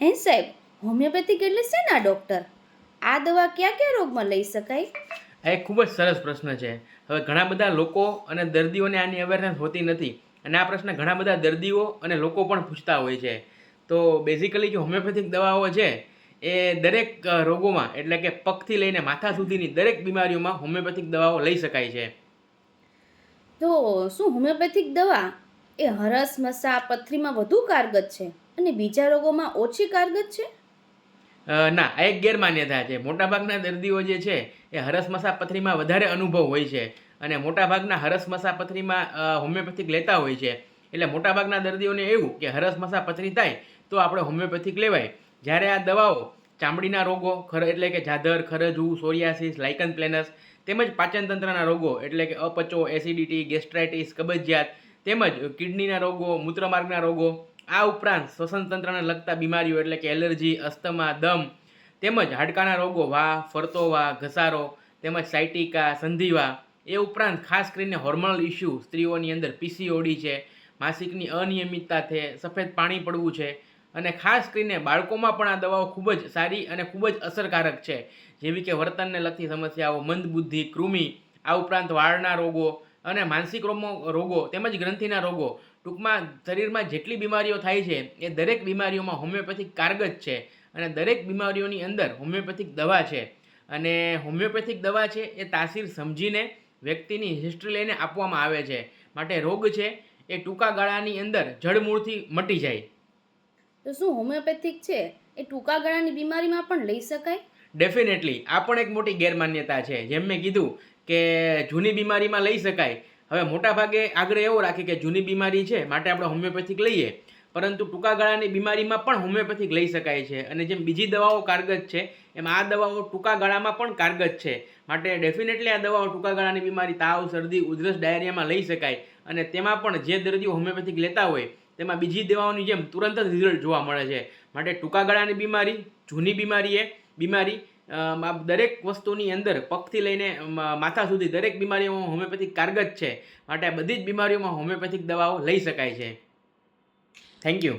હે સાહેબ, હોમિયોપેથિક એટલે શેના ડૉક્ટર? આ દવા કયા કયા રોગમાં લઈ શકાય? આ એક ખૂબ જ સરસ પ્રશ્ન છે. હવે ઘણા બધા લોકો અને દર્દીઓને આની અવેરનેસ હોતી નથી, અને આ પ્રશ્ન ઘણા બધા દર્દીઓ અને લોકો પણ પૂછતા હોય છે. તો બેઝિકલી જે હોમિયોપેથિક દવાઓ છે એ દરેક રોગોમાં, એટલે કે પગથી લઈને માથા સુધીની દરેક બીમારીઓમાં હોમિયોપેથિક દવાઓ લઈ શકાય છે. તો શું હોમિયોપેથિક દવા એ હરસ, મસા, પથરીમાં વધુ કારગર છે અને બીજા રોગોમાં ઓછી કારગર છે? ના, આ એક ગેરમાન્યતા છે. મોટાભાગના દર્દીઓ જે છે એ હરસમસા પથરીમાં વધારે અનુભવ હોય છે, અને મોટાભાગના હરસમસા પથરીમાં હોમિયોપેથિક લેતા હોય છે. એટલે મોટાભાગના દર્દીઓને એવું કે હરસમસા પથરી થાય તો આપણે હોમિયોપેથિક લેવાય. જ્યારે આ દવાઓ ચામડીના રોગો એટલે કે ઝાધર, ખરજવું, સોરિયાસિસ, લાઇકન પ્લેનસ તેમજ પાચનતંત્રના રોગો એટલે કે અપચો, એસિડિટી, ગેસ્ટ્રાઇટિસ, કબજિયાત તેમજ કિડનીના રોગો, મૂત્રમાર્ગના રોગો, આ ઉપરાંત શ્વસનતંત્રને લગતા બીમારીઓ એટલે કે એલર્જી, અસ્થમા, દમ તેમજ હાડકાના રોગો, ફરતો ઘસારો તેમજ સાયટિકા, સંધિવા, એ ઉપરાંત ખાસ કરીને હોર્મોનલ ઇસ્યુ સ્ત્રીઓની અંદર પીસીઓડી છે, માસિકની અનિયમિતતા છે, સફેદ પાણી પડવું છે, અને ખાસ કરીને બાળકોમાં પણ આ દવાઓ ખૂબ જ સારી અને ખૂબ જ અસરકારક છે. જેવી કે વર્તનને લગતી સમસ્યાઓ, મંદબુદ્ધિ, કૃમિ, આ ઉપરાંત વાળના રોગો અને માનસિક રોગો તેમજ ગ્રંથિના રોગો, ટૂંકમાં શરીરમાં જેટલી બીમારીઓ થાય છે એ દરેક બીમારીઓમાં હોમિયોપેથિક કારગત છે, અને દરેક બીમારીઓની અંદર હોમિયોપેથિક દવા છે. અને હોમિયોપેથિક દવા છે એ તાસીર સમજીને વ્યક્તિની હિસ્ટ્રી લઈને આપવામાં આવે છે, માટે રોગ છે એ ટૂંકા ગાળાની અંદર જડમૂળથી મટી જાય. તો શું હોમિયોપેથિક છે એ ટૂંકા ગાળાની બીમારીમાં પણ લઈ શકાય? ડેફિનેટલી આ પણ એક મોટી ગેરમાન્યતા છે. જેમ મેં કીધું કે જૂની બીમારીમાં લઈ શકાય. હવે મોટાભાગે આગ્રહ એવો રાખે કે જૂની બીમારી છે માટે આપણે હોમિયોપેથિક લઈએ, પરંતુ ટૂંકા ગાળાની બીમારીમાં પણ હોમિયોપેથિક લઈ શકાય છે. અને જેમ બીજી દવાઓ કારગત છે એમ આ દવાઓ ટૂંકા ગાળામાં પણ કારગત છે. માટે ડેફિનેટલી આ દવાઓ ટૂંકા ગાળાની બીમારી, તાવ, શરદી, ઉધરસ, ડાયરિયામાં લઈ શકાય. અને તેમાં પણ જે દર્દીઓ હોમિયોપેથિક લેતા હોય તેમાં બીજી દવાઓની જેમ તુરંત જ રિઝલ્ટ જોવા મળે છે. માટે ટૂંકા ગાળાની બીમારી, જૂની બીમારી દરેક વસ્તુની અંદર પગથી લઈને માથા સુધી દરેક બીમારીઓમાં હોમિયોપેથિક કારગત છે. માટે આ બધી જ બીમારીઓમાં હોમિયોપેથિક દવાઓ લઈ શકાય છે. Thank you.